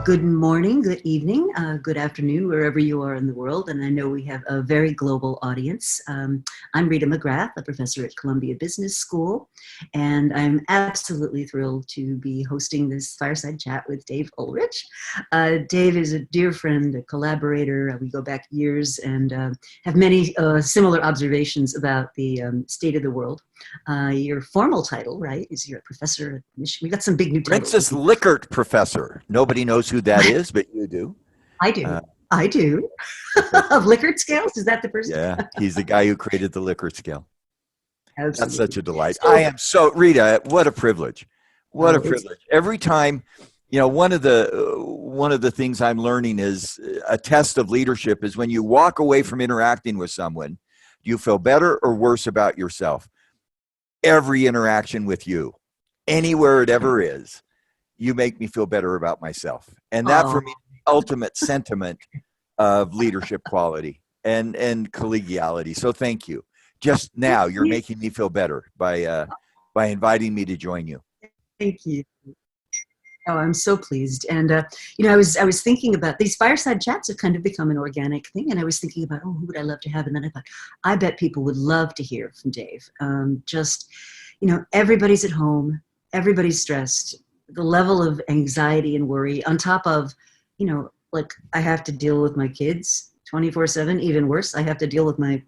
Good morning, good evening, good afternoon, wherever you are in the world. And I know we have a very global audience. I'm Rita McGrath, a professor at Columbia Business School, and I'm absolutely thrilled to be hosting this fireside chat with Dave Ulrich. Dave is a dear friend, a collaborator. We go back years and have many similar observations about the state of the world. Your formal title, right, is you're a professor at Michigan. We got some big new titles. Princess Lickert Professor. Nobody knows who that is, but you do. I do. I do. Of Likert scales? Is that the person? Yeah, he's the guy who created the Likert scale. Absolutely. That's such a delight. I am so, Rita, what a privilege. What a privilege. Every time, you know, one of the things I'm learning is a test of leadership is when you walk away from interacting with someone, do you feel better or worse about yourself? Every interaction with you, anywhere it ever is, you make me feel better about myself. And that for me is the ultimate sentiment of leadership quality and collegiality. So thank you. Just now, you're making me feel better by inviting me to join you. Thank you. Oh, I'm so pleased. And, you know, I was thinking about these fireside chats have kind of become an organic thing. And I was thinking about, oh, who would I love to have? And then I thought, I bet people would love to hear from Dave. Just, you know, everybody's at home, everybody's stressed, the level of anxiety and worry on top of, you know, like I have to deal with my kids 24/7, even worse. I have to deal with my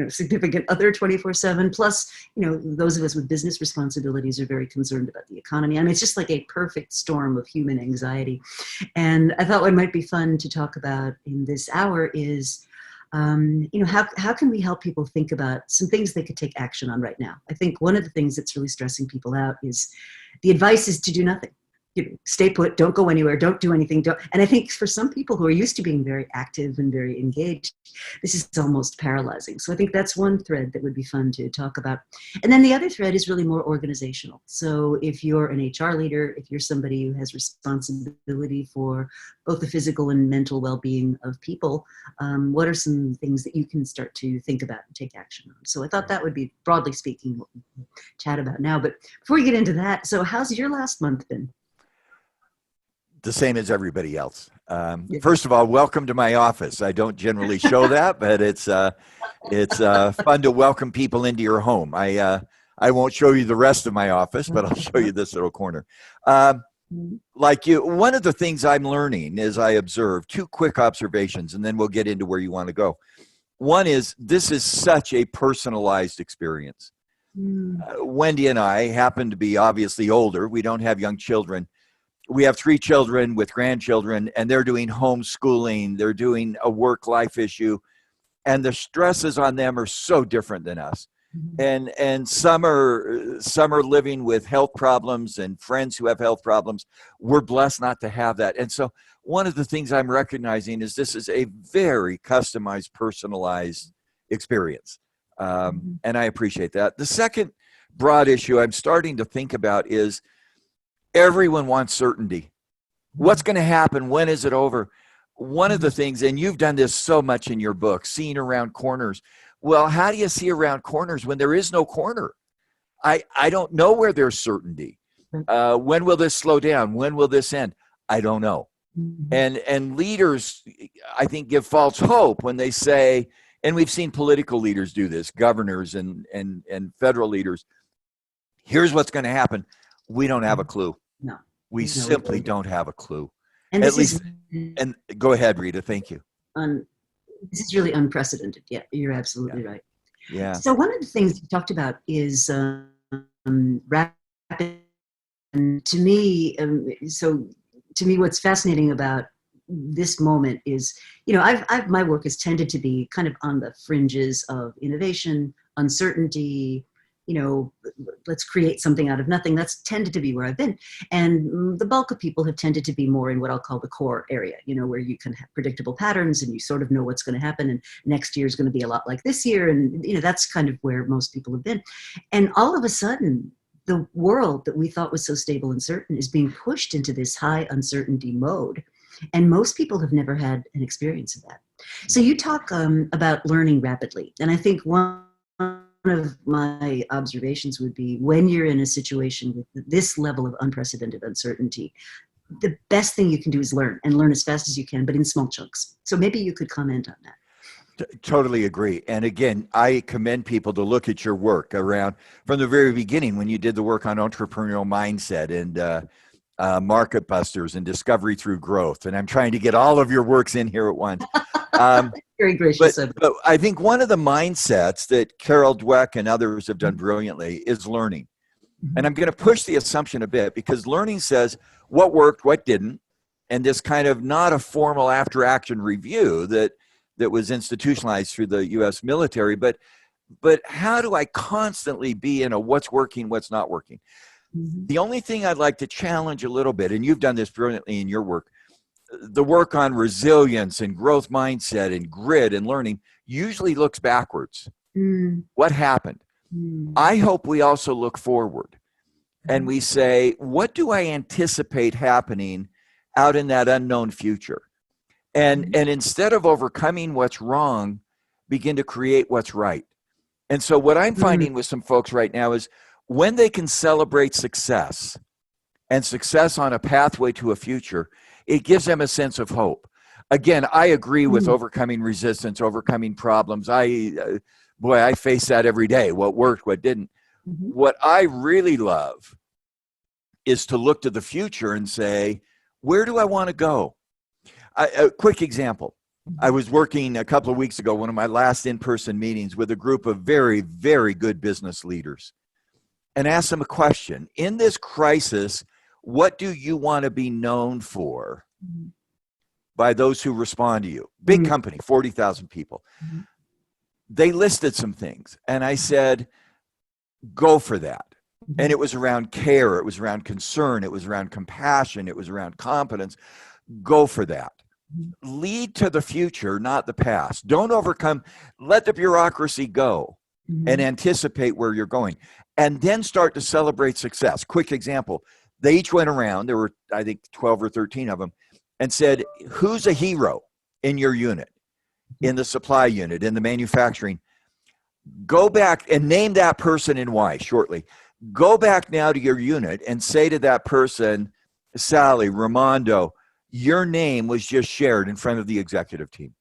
significant other 24/7. Plus, you know, those of us with business responsibilities are very concerned about the economy. I mean, it's just like a perfect storm of human anxiety. And I thought what might be fun to talk about in this hour is, you know, how can we help people think about some things they could take action on right now? I think one of the things that's really stressing people out is the advice is to do nothing. You know, stay put, don't go anywhere, don't do anything. And I think for some people who are used to being very active and very engaged, this is almost paralyzing. So I think that's one thread that would be fun to talk about. And then the other thread is really more organizational. So if you're an HR leader, if you're somebody who has responsibility for both the physical and mental well-being of people, what are some things that you can start to think about and take action on? So I thought that would be, broadly speaking, what we chat about now. But before we get into that, so how's your last month been? The same as everybody else. First of all, welcome to my office. I don't generally show that, but it's fun to welcome people into your home. I won't show you the rest of my office, but I'll show you this little corner. Like you, one of the things I'm learning is I observe two quick observations, and then we'll get into where you want to go. One is this is such a personalized experience. Wendy and I happen to be obviously older. We don't have young children. We have 3 children with grandchildren, and they're doing homeschooling. They're doing a work-life issue, and the stresses on them are so different than us. And some are living with health problems and friends who have health problems. We're blessed not to have that. And so one of the things I'm recognizing is this is a very customized, personalized experience. And I appreciate that. The second broad issue I'm starting to think about is everyone wants certainty. What's going to happen? When is it over? One of the things, and you've done this so much in your book, seeing around corners. Well, how do you see around corners when there is no corner? I don't know where there's certainty. When will this slow down? When will this end? I don't know. And leaders, I think, give false hope when they say, and we've seen political leaders do this, governors and federal leaders, here's what's going to happen. We don't have a clue. No. We simply don't have a clue. And at least, and go ahead, Rita. Thank you. This is really unprecedented. Yeah, you're absolutely right. Yeah. So one of the things you talked about is rapid. And to me, what's fascinating about this moment is, you know, my work has tended to be kind of on the fringes of innovation, uncertainty. You know, let's create something out of nothing. That's tended to be where I've been. And the bulk of people have tended to be more in what I'll call the core area, you know, where you can have predictable patterns and you sort of know what's going to happen. And next year is going to be a lot like this year. And, you know, that's kind of where most people have been. And all of a sudden, the world that we thought was so stable and certain is being pushed into this high uncertainty mode. And most people have never had an experience of that. So you talk about learning rapidly. And I think one of my observations would be when you're in a situation with this level of unprecedented uncertainty, the best thing you can do is learn, and learn as fast as you can, but in small chunks. So maybe you could comment on that. Totally agree. And again, I commend people to look at your work around from the very beginning when you did the work on entrepreneurial mindset and market busters and discovery through growth. And I'm trying to get all of your works in here at once. Very gracious of you. But I think one of the mindsets that Carol Dweck and others have done brilliantly is learning. And I'm going to push the assumption a bit because learning says what worked, what didn't, and this kind of not a formal after action review that was institutionalized through the U.S. military, but how do I constantly be in a what's working, what's not working? The only thing I'd like to challenge a little bit, and you've done this brilliantly in your work, the work on resilience and growth mindset and grit and learning usually looks backwards. What happened? I hope we also look forward and we say, what do I anticipate happening out in that unknown future? And instead of overcoming what's wrong, begin to create what's right. And so what I'm finding with some folks right now is when they can celebrate success and success on a pathway to a future, it gives them a sense of hope. Again, I agree with overcoming resistance, overcoming problems. I face that every day. What worked, what didn't. What I really love is to look to the future and say, where do I want to go? A quick example. I was working a couple of weeks ago, one of my last in-person meetings with a group of very, very good business leaders, and asked them a question. In this crisis, what do you want to be known for by those who respond to you? Big company, 40,000 people. They listed some things, and I said, go for that. And it was around care, it was around concern, it was around compassion, it was around competence. Go for that. Lead to the future, not the past. Don't overcome, let the bureaucracy go and anticipate where you're going. And then start to celebrate success. Quick example. They each went around, there were, I think, 12 or 13 of them, and said, who's a hero in your unit, in the supply unit, in the manufacturing? Go back and name that person and why shortly. Go back now to your unit and say to that person, Sally, Ramondo, your name was just shared in front of the executive team.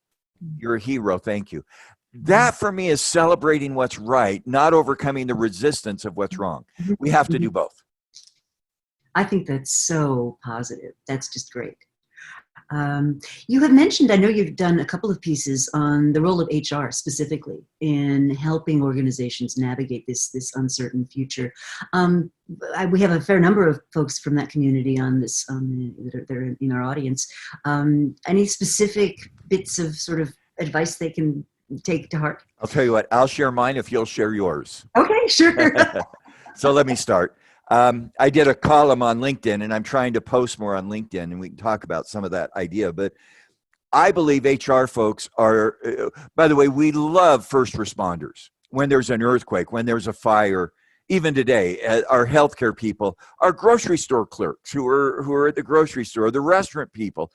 You're a hero. Thank you. That for me is celebrating what's right, not overcoming the resistance of what's wrong. We have to do both. I think that's so positive. That's just great. You have mentioned, I know you've done a couple of pieces on the role of HR specifically in helping organizations navigate this uncertain future. We have a fair number of folks from that community on this, that are in our audience. Any specific bits of sort of advice they can take to heart? I'll tell you what, I'll share mine if you'll share yours. Okay, sure. So let me start. I did a column on LinkedIn, and I'm trying to post more on LinkedIn, and we can talk about some of that idea. But I believe HR folks are, by the way, we love first responders. When there's an earthquake, when there's a fire, even today, our healthcare people, our grocery store clerks who are at the grocery store, the restaurant people,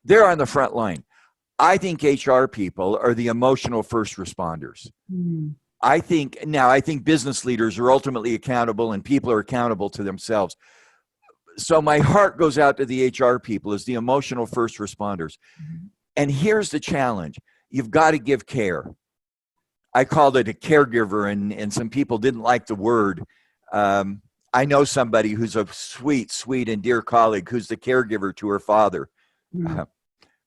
they're on the front line. I think HR people are the emotional first responders. I think business leaders are ultimately accountable and people are accountable to themselves. So my heart goes out to the HR people as the emotional first responders. And here's the challenge. You've got to give care. I called it a caregiver, and some people didn't like the word. I know somebody who's a sweet, sweet and dear colleague who's the caregiver to her father,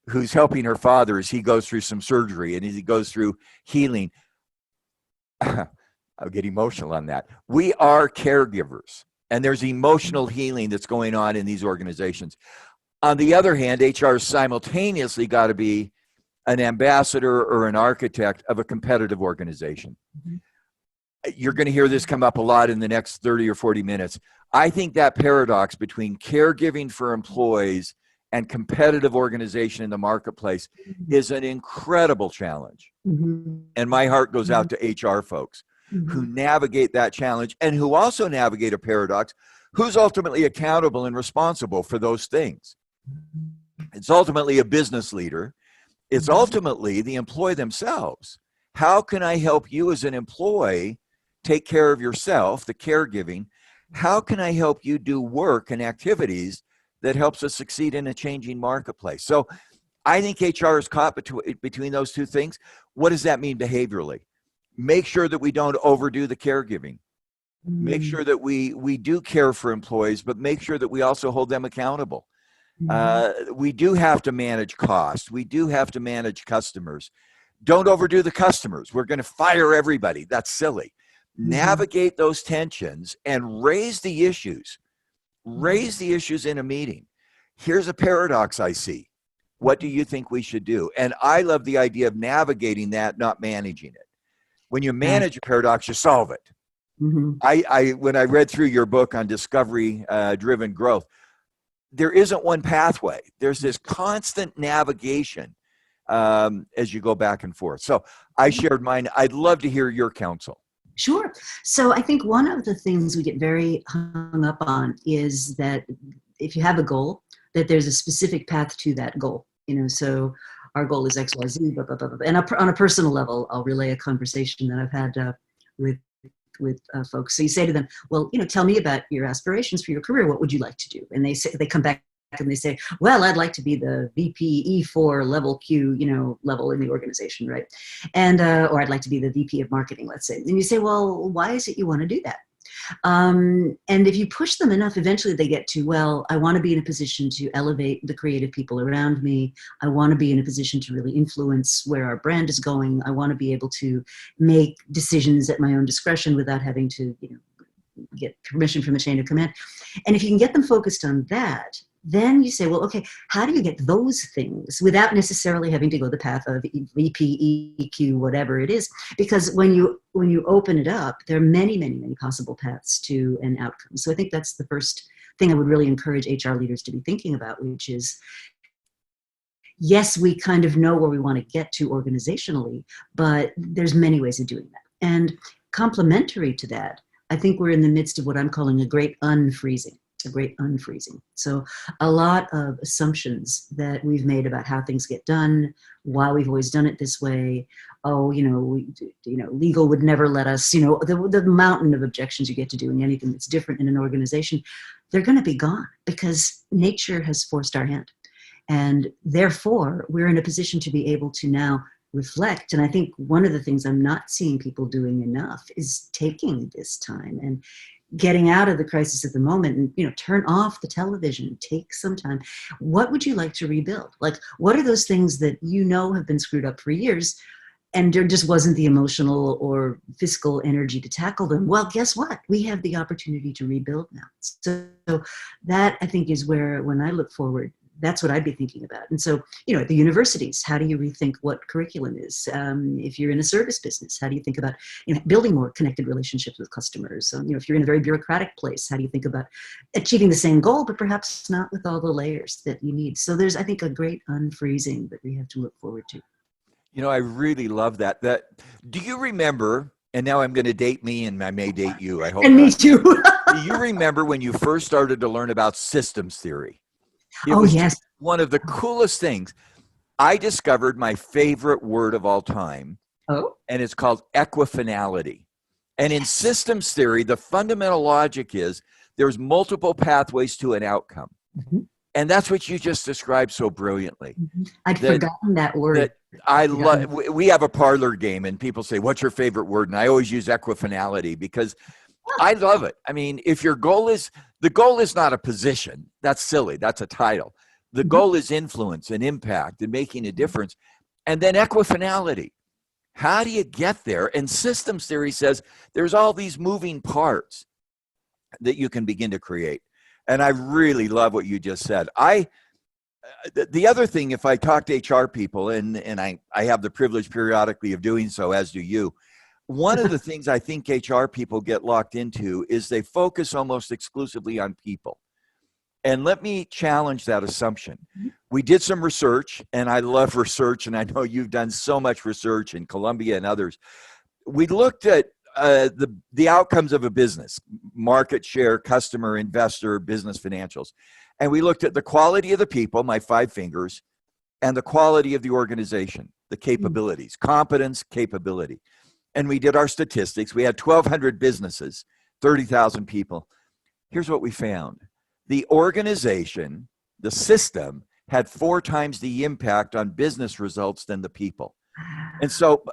who's helping her father as he goes through some surgery and as he goes through healing. I'll get emotional on that. We are caregivers, and there's emotional healing that's going on in these organizations. On the other hand, HR simultaneously got to be an ambassador or an architect of a competitive organization. You're going to hear this come up a lot in the next 30 or 40 minutes. I think that paradox between caregiving for employees and competitive organization in the marketplace is an incredible challenge. And my heart goes out to HR folks who navigate that challenge and who also navigate a paradox. Who's ultimately accountable and responsible for those things? It's ultimately a business leader. It's ultimately the employee themselves. How can I help you as an employee take care of yourself, the caregiving? How can I help you do work and activities that helps us succeed in a changing marketplace. So I think HR is caught between those two things. What does that mean behaviorally? Make sure that we don't overdo the caregiving. Make Mm-hmm. sure that we do care for employees, but make sure that we also hold them accountable. We do have to manage costs. We do have to manage customers. Don't overdo the customers. We're going to fire everybody. That's silly. Navigate those tensions and raise the issues. Raise the issues in a meeting. Here's a paradox I see. What do you think we should do? And I love the idea of navigating that, not managing it. When you manage a paradox, you solve it. When I read through your book on discovery driven growth, there isn't one pathway. There's this constant navigation as you go back and forth. So I shared mine. I'd love to hear your counsel. Sure. So I think one of the things we get very hung up on is that if you have a goal, that there's a specific path to that goal. So our goal is X, Y, Z, blah, blah, blah, blah. And on a personal level, I'll relay a conversation that I've had with folks. So you say to them, well, tell me about your aspirations for your career. What would you like to do? And they come back and they say, well, I'd like to be the VP E4 level Q, level in the organization, right? And, or I'd like to be the VP of marketing, let's say. And you say, well, why is it you want to do that? And if you push them enough, eventually they get to, well, I want to be in a position to elevate the creative people around me. I want to be in a position to really influence where our brand is going. I want to be able to make decisions at my own discretion without having to, get permission from the chain of command. And if you can get them focused on that, then you say, well, okay, how do you get those things without necessarily having to go the path of VP, EQ, whatever it is? Because when you open it up, there are many, many, many possible paths to an outcome. So I think that's the first thing I would really encourage HR leaders to be thinking about, which is, yes, we kind of know where we want to get to organizationally, but there's many ways of doing that. And complementary to that, I think we're in the midst of what I'm calling a great unfreezing. So a lot of assumptions that we've made about how things get done, why we've always done it this way. Oh, legal would never let us, the mountain of objections you get to doing anything that's different in an organization, they're going to be gone because nature has forced our hand. And therefore, we're in a position to be able to now reflect. And I think one of the things I'm not seeing people doing enough is taking this time and getting out of the crisis at the moment and, turn off the television, take some time. What would you like to rebuild? Like, what are those things that have been screwed up for years and there just wasn't the emotional or fiscal energy to tackle them? Well, guess what? We have the opportunity to rebuild now. So that, I think, is where, when I look forward, that's what I'd be thinking about. And so, at the universities, how do you rethink what curriculum is? If you're in a service business, how do you think about building more connected relationships with customers? If you're in a very bureaucratic place, how do you think about achieving the same goal, but perhaps not with all the layers that you need? So there's, I think, a great unfreezing that we have to look forward to. I really love that. Do you remember, and now I'm going to date me and I may date you, I hope. And me too. Do you remember when you first started to learn about systems theory? It was yes. One of the coolest things. I discovered my favorite word of all time, and it's called equifinality. And in systems theory, the fundamental logic is there's multiple pathways to an outcome. And that's what you just described so brilliantly. I'd forgotten that word. I love. We have a parlor game, and people say, "What's your favorite word?" And I always use equifinality because I love it. I mean, if the goal is not a position, that's silly. That's a title. The goal is influence and impact and making a difference. And then equifinality. How do you get there? And systems theory says there's all these moving parts that you can begin to create. And I really love what you just said. The other thing, if I talk to HR people, and I have the privilege periodically of doing so, as do you, one of the things I think HR people get locked into is they focus almost exclusively on people. And let me challenge that assumption. We did some research, and I love research, and I know you've done so much research in Columbia and others. We looked at the outcomes of a business, market share, customer, investor, business financials. And we looked at the quality of the people, my 5 fingers, and the quality of the organization, the capabilities, competence, capability. And we did our statistics. We had 1,200 businesses, 30,000 people. Here's what we found. The organization the system had 4 times the impact on business results than the people. And so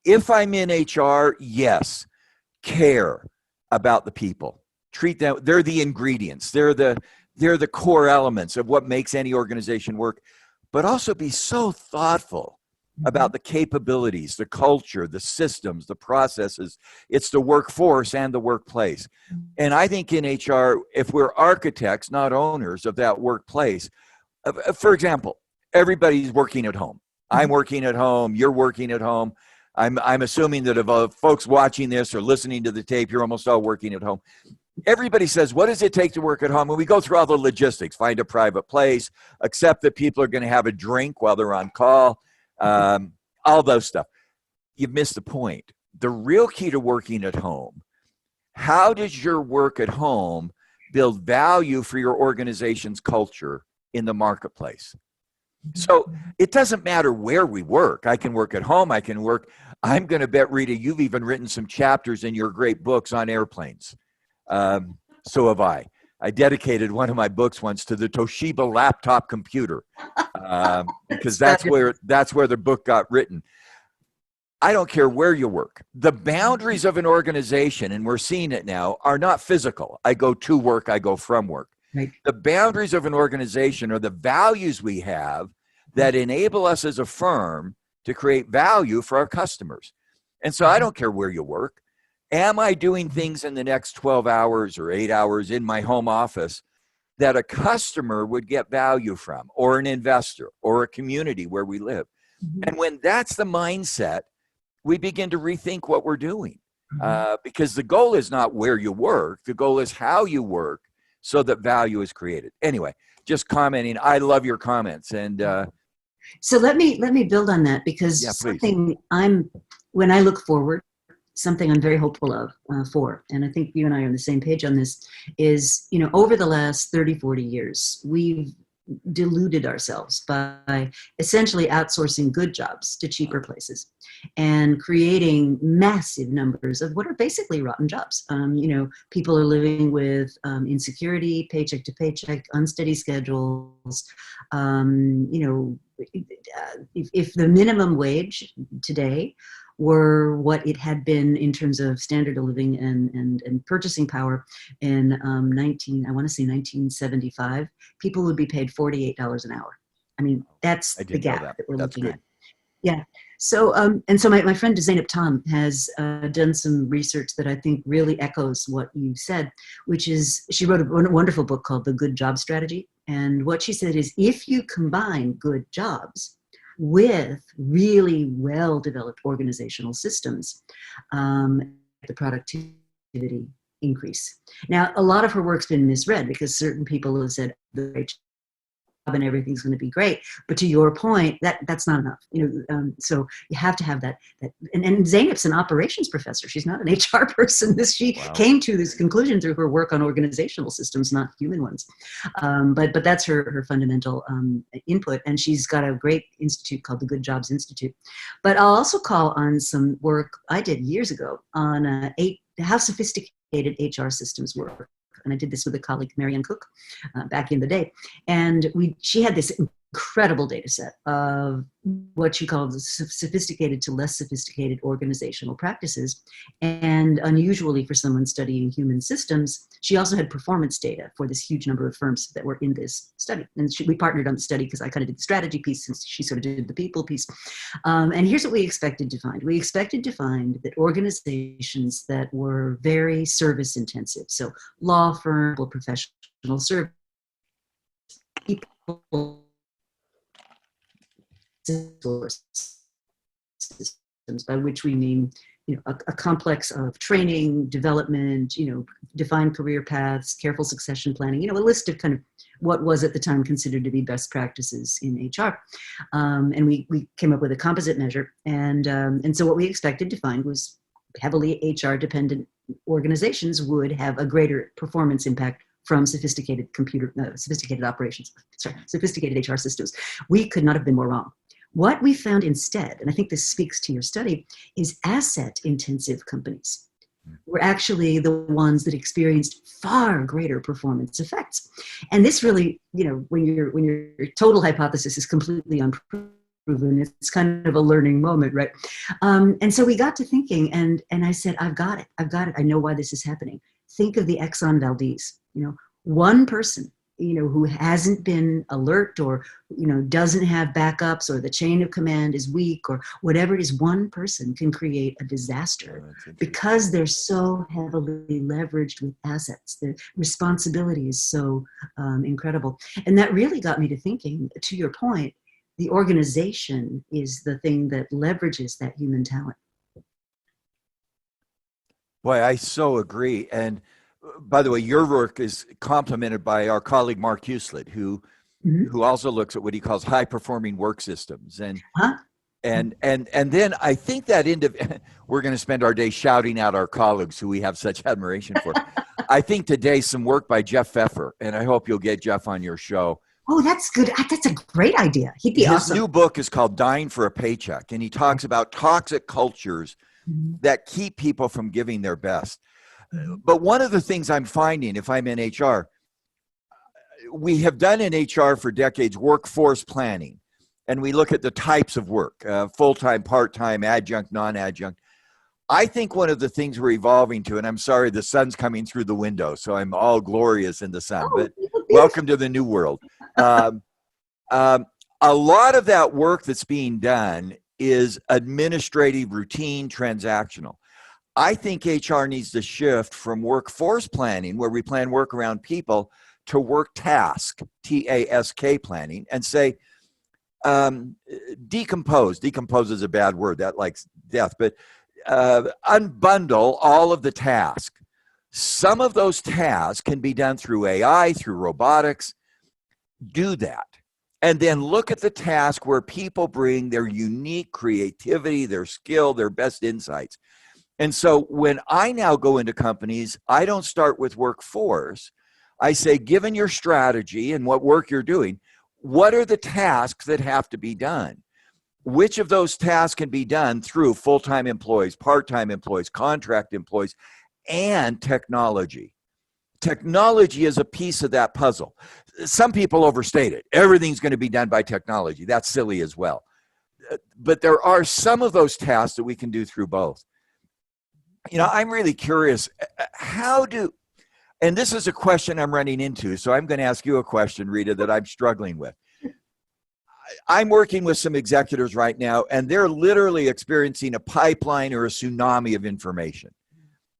if I'm in HR, yes, care about the people. Treat them, they're the ingredients. They're the core elements of what makes any organization work, but also be so thoughtful about the capabilities, the culture, the systems, the processes. It's the workforce and the workplace. And I think in HR, if we're architects, not owners of that workplace, for example, everybody's working at home. I'm working at home. You're working at home. I'm assuming that if folks watching this or listening to the tape, you're almost all working at home. Everybody says, what does it take to work at home? And we go through all the logistics, find a private place, accept that people are going to have a drink while they're on call, all those stuff. You've missed the point. The real key to working at home, how does your work at home build value for your organization's culture in the marketplace? So it doesn't matter where we work. I can work at home. I'm going to bet, Rita, you've even written some chapters in your great books on airplanes. So have I. I dedicated one of my books once to the Toshiba laptop computer because that's where the book got written. I don't care where you work. The boundaries of an organization, and we're seeing it now, are not physical. I go to work, I go from work. Right. The boundaries of an organization are the values we have that enable us as a firm to create value for our customers. And so I don't care where you work. Am I doing things in the next 12 hours or 8 hours in my home office that a customer would get value from, or an investor, or a community where we live? And when that's the mindset, we begin to rethink what we're doing. Because the goal is not where you work. The goal is how you work, so that value is created. Anyway, just commenting. I love your comments. And so let me build on that, because when I look forward, something I'm very hopeful of for, and I think you and I are on the same page on this, is, over the last 30, 40 years, we've deluded ourselves by essentially outsourcing good jobs to cheaper places and creating massive numbers of what are basically rotten jobs. People are living with insecurity, paycheck to paycheck, unsteady schedules. If the minimum wage today were what it had been in terms of standard of living and purchasing power in 1975, people would be paid $48 an hour. I mean, that's the gap that we're looking at. Yeah. So, so my friend Zeynep Tom has done some research that I think really echoes what you said, which is she wrote a wonderful book called The Good Job Strategy. And what she said is, if you combine good jobs with really well-developed organizational systems, the productivity increase. Now, a lot of her work's been misread because certain people have said the great job and everything's going to be great. But to your point, that's not enough. So you have to have that. And Zeynep's an operations professor. She's not an HR person. She came to this conclusion through her work on organizational systems, not human ones. But that's her fundamental input. And she's got a great institute called the Good Jobs Institute. But I'll also call on some work I did years ago on how sophisticated HR systems work. And I did this with a colleague, Marianne Cook, back in the day. And she had this incredible data set of what she called the sophisticated to less sophisticated organizational practices. And unusually for someone studying human systems, she also had performance data for this huge number of firms that were in this study. And we partnered on the study because I kind of did the strategy piece and she sort of did the people piece. And here's what we expected to find. We expected to find that organizations that were very service intensive, so law firm, professional service, people, systems, by which we mean a complex of training, development, defined career paths, careful succession planning, a list of kind of what was at the time considered to be best practices in HR. And we came up with a composite measure. And so what we expected to find was heavily HR dependent organizations would have a greater performance impact from sophisticated sophisticated HR systems. We could not have been more wrong. What we found instead, and I think this speaks to your study, is asset-intensive companies were actually the ones that experienced far greater performance effects. And this really, when your total hypothesis is completely unproven, it's kind of a learning moment, right? And so we got to thinking, and I said, I've got it. I know why this is happening. Think of the Exxon Valdez, one person, who hasn't been alert, or, doesn't have backups, or the chain of command is weak, or whatever it is, one person can create a disaster because they're so heavily leveraged with assets. The responsibility is so incredible. And that really got me to thinking, to your point, the organization is the thing that leverages that human talent. Boy, I so agree. And by the way, your work is complemented by our colleague Mark Huslett, who also looks at what he calls high performing work systems. And and then I think that we're going to spend our day shouting out our colleagues who we have such admiration for. I think today some work by Jeff Pfeffer, and I hope you'll get Jeff on your show. Oh, that's good. That's a great idea. He'd be awesome. His new book is called Dying for a Paycheck, and he talks about toxic cultures that keep people from giving their best. But one of the things I'm finding, if I'm in HR, we have done in HR for decades workforce planning, and we look at the types of work, full-time, part-time, adjunct, non-adjunct. I think one of the things we're evolving to, and I'm sorry, the sun's coming through the window, so I'm all glorious in the sun, but welcome to the new world. A lot of that work that's being done is administrative, routine, transactional. I think HR needs to shift from workforce planning, where we plan work around people, to work task, TASK planning, and say, decompose. Decompose is a bad word, that likes death, but unbundle all of the tasks. Some of those tasks can be done through AI, through robotics. Do that. And then look at the task where people bring their unique creativity, their skill, their best insights. And so when I now go into companies, I don't start with workforce. I say, given your strategy and what work you're doing, what are the tasks that have to be done? Which of those tasks can be done through full-time employees, part-time employees, contract employees, and technology? Technology is a piece of that puzzle. Some people overstate it. Everything's going to be done by technology. That's silly as well. But there are some of those tasks that we can do through both. I'm really curious, and this is a question I'm running into, so I'm going to ask you a question, Rita, that I'm struggling with. I'm working with some executives right now, and they're literally experiencing a pipeline or a tsunami of information.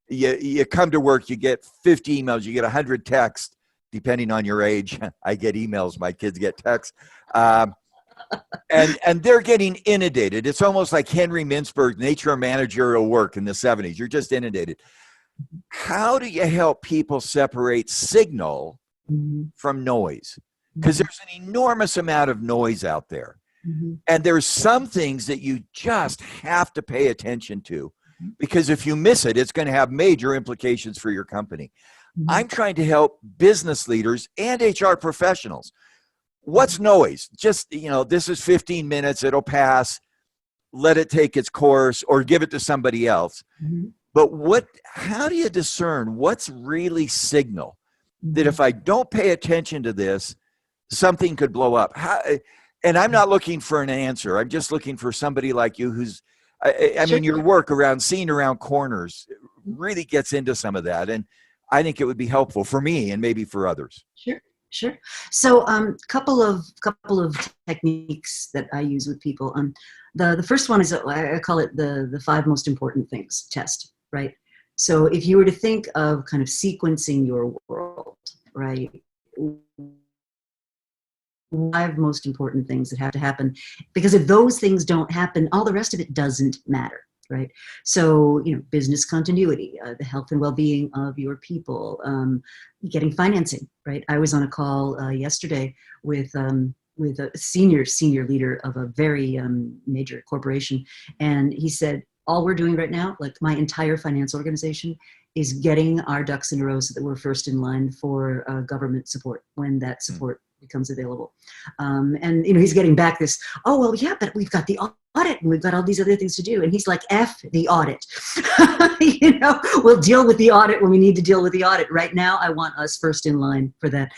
You come to work, you get 50 emails, you get 100 texts, depending on your age. I get emails, my kids get texts. And they're getting inundated. It's almost like Henry Mintzberg's Nature of Managerial Work in the 70s. You're just inundated. How do you help people separate signal from noise? Because there's an enormous amount of noise out there. And there's some things that you just have to pay attention to, because if you miss it, it's going to have major implications for your company. I'm trying to help business leaders and HR professionals. What's noise? Just, this is 15 minutes, it'll pass, let it take its course, or give it to somebody else. But how do you discern what's really signal? That if I don't pay attention to this, something could blow up. And I'm not looking for an answer. I'm just looking for somebody like you who's, I mean, your work seeing around corners really gets into some of that. And I think it would be helpful for me and maybe for others. Sure. So couple of techniques that I use with people. The first one is, I call it the 5 most important things test, right? So if you were to think of kind of sequencing your world, right? 5 most important things that have to happen, because if those things don't happen, all the rest of it doesn't matter, right? So, business continuity, the health and well-being of your people, getting financing, right? I was on a call yesterday with a senior leader of a very major corporation, and he said, all we're doing right now, like my entire finance organization, is getting our ducks in a row so that we're first in line for government support when that support becomes available. And, he's getting back this, oh, well, yeah, but we've got the audit and we've got all these other things to do. And he's like, F the audit. We'll deal with the audit when we need to deal with the audit. Right now, I want us first in line for that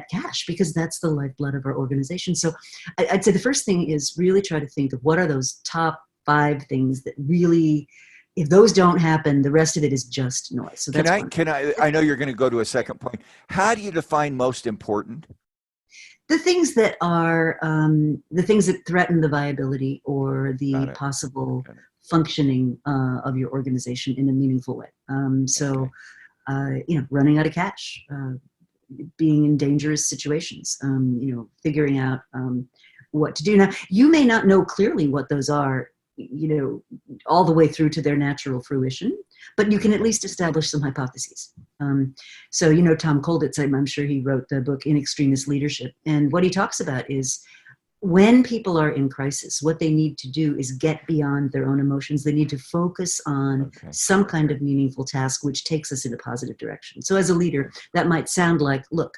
cash, because that's the lifeblood of our organization. So I'd say the first thing is really try to think of what are those top 5 things that really, if those don't happen, the rest of it is just noise. So that's I know you're going to go to a second point. How do you define most important? The things that are the things that threaten the viability or the possible functioning of your organization in a meaningful way. Running out of cash, being in dangerous situations, figuring out what to do. Now, you may not know clearly what those are, all the way through to their natural fruition, but you can at least establish some hypotheses. Tom Kolditz, I'm sure he wrote the book In Extremis Leadership. And what he talks about is when people are in crisis, what they need to do is get beyond their own emotions. They need to focus on some kind of meaningful task, which takes us in a positive direction. So as a leader, that might sound like, look,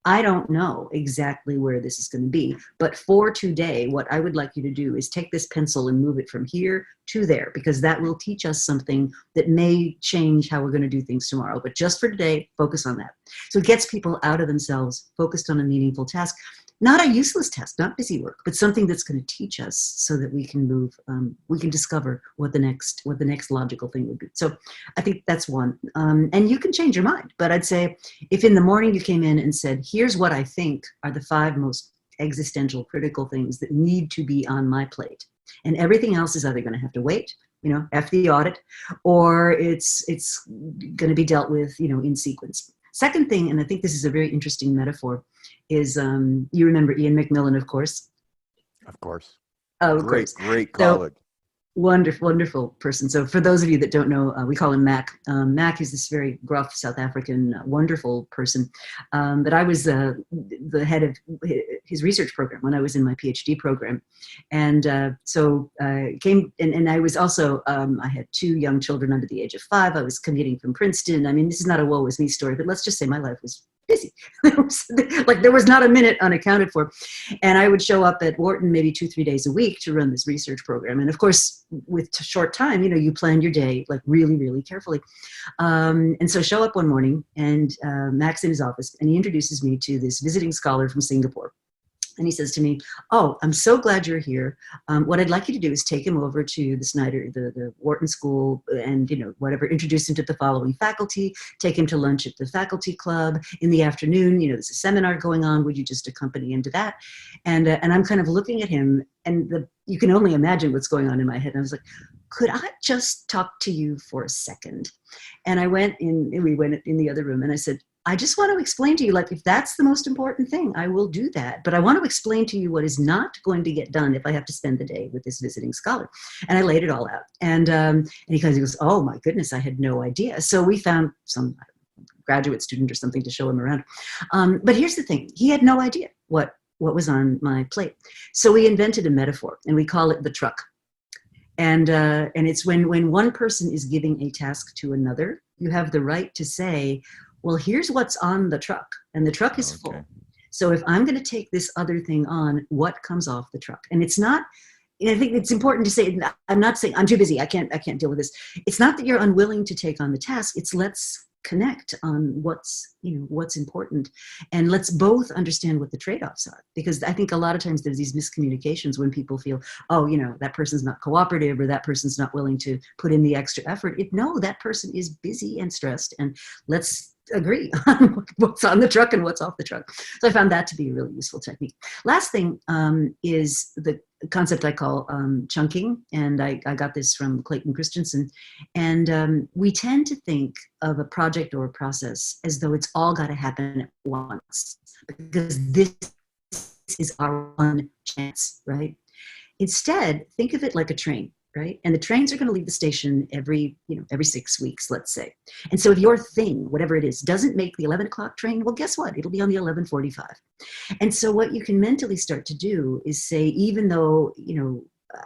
I don't know exactly where this is going to be, but for today, what I would like you to do is take this pencil and move it from here to there, because that will teach us something that may change how we're going to do things tomorrow. But just for today, focus on that. So it gets people out of themselves, focused on a meaningful task, not a useless task, not busy work, but something that's going to teach us so that we can move, we can discover what the next logical thing would be. So I think that's one. And you can change your mind, but I'd say if in the morning you came in and said, here's what I think are the 5 most existential critical things that need to be on my plate, and everything else is either going to have to wait, F the audit, or it's going to be dealt with, in sequence. Second thing, and I think this is a very interesting metaphor, is you remember Ian McMillan, of course. Of course. Oh, of course. Great colleague. Wonderful person. So for those of you that don't know, we call him Mac. Mac is this very gruff South African, wonderful person. But I was the head of his research program when I was in my PhD program. And came, and I was also, I had 2 young children under the age of 5. I was commuting from Princeton. I mean, this is not a woe is me story, but let's just say my life was busy. There was not a minute unaccounted for. And I would show up at Wharton maybe 2-3 days a week to run this research program. And of course, with short time, you plan your day like really, really carefully. And so show up one morning, and Mac's in his office, and he introduces me to this visiting scholar from Singapore. And he says to me, oh, I'm so glad you're here. What I'd like you to do is take him over to the Snyder, the Wharton School, and, introduce him to the following faculty, take him to lunch at the faculty club. In the afternoon, there's a seminar going on. Would you just accompany him to that? And I'm kind of looking at him, and you can only imagine what's going on in my head. And I was like, could I just talk to you for a second? And we went in the other room, and I said, I just want to explain to you, if that's the most important thing, I will do that. But I want to explain to you what is not going to get done if I have to spend the day with this visiting scholar. And I laid it all out. And he goes, oh my goodness, I had no idea. So we found some graduate student or something to show him around. But here's the thing. He had no idea what was on my plate. So we invented a metaphor, and we call it the truck. And it's when one person is giving a task to another, you have the right to say, well, here's what's on the truck, and the truck is full. So if I'm going to take this other thing on, what comes off the truck? And it's not, I think it's important to say, I'm not saying I'm too busy, I can't deal with this. It's not that you're unwilling to take on the task. It's let's connect on what's important, and let's both understand what the trade-offs are. Because I think a lot of times there's these miscommunications when people feel, oh, that person's not cooperative, or that person's not willing to put in the extra effort. No, that person is busy and stressed, and let's agree on what's on the truck and what's off the truck. So I found that to be a really useful technique. Last thing is the concept I call chunking, and I got this from Clayton Christensen. And we tend to think of a project or a process as though it's all got to happen at once, because this is our one chance, right? Instead, think of it like a train. Right? And the trains are going to leave the station every 6 weeks, let's say. And so if your thing, whatever it is, doesn't make the 11 o'clock train, well, guess what? It'll be on the 11:45. And so what you can mentally start to do is say, even though,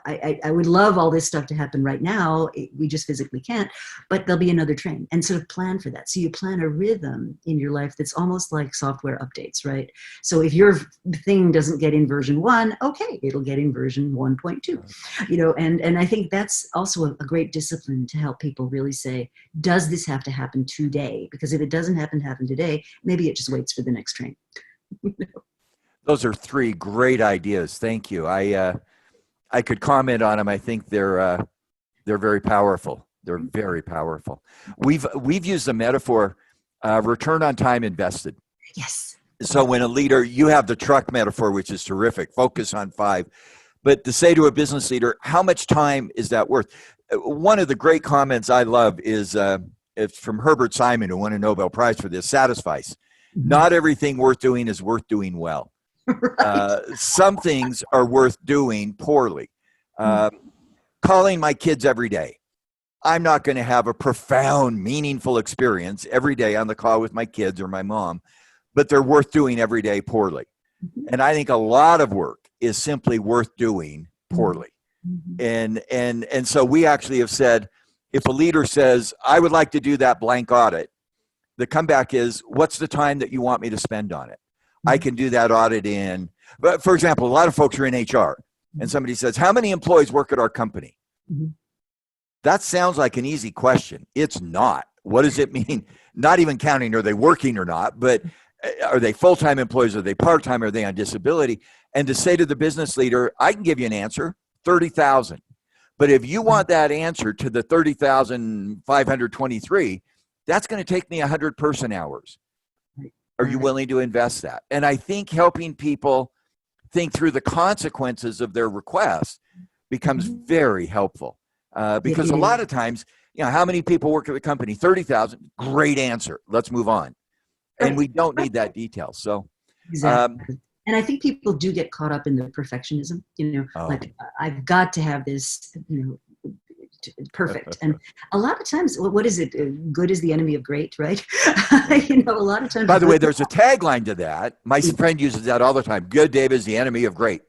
I would love all this stuff to happen right now. We just physically can't, but there'll be another train, and sort of plan for that. So you plan a rhythm in your life that's almost like software updates, right? So if your thing doesn't get in version 1, okay, it'll get in version 1.2, and I think that's also a great discipline to help people really say, does this have to happen today? Because if it doesn't happen today, maybe it just waits for the next train. Those are 3 great ideas. Thank you. I could comment on them. I think they're very powerful. They're very powerful. We've used the metaphor return on time invested. Yes. So when a leader, you have the truck metaphor, which is terrific. Focus on 5. But to say to a business leader, how much time is that worth? One of the great comments I love is it's from Herbert Simon, who won a Nobel Prize for this. Satisfice. Not everything worth doing is worth doing well. Right. Some things are worth doing poorly. Calling my kids every day. I'm not going to have a profound, meaningful experience every day on the call with my kids or my mom, but they're worth doing every day poorly. And I think a lot of work is simply worth doing poorly. And so we actually have said, if a leader says, I would like to do that blank audit, the comeback is, what's the time that you want me to spend on it? I can do that audit in, but for example, a lot of folks are in HR and somebody says, how many employees work at our company? That sounds like an easy question. It's not. What does it mean? Not even counting, are they working or not, but are they full-time employees? Are they part-time? Are they on disability? And to say to the business leader, I can give you an answer, 30,000. But if you want that answer to the 30,523, that's going to take me 100 person hours. Are you willing to invest that? And I think helping people think through the consequences of their request becomes very helpful. Because a lot of times, how many people work at the company? 30,000. Great answer. Let's move on. And we don't need that detail. So, exactly. And I think people do get caught up in the perfectionism, like I've got to have this, perfect. And a lot of times, what is it? Good is the enemy of great, right? A lot of times. By the way, there's a tagline to that. My friend uses that all the time. Good, Dave, is the enemy of great.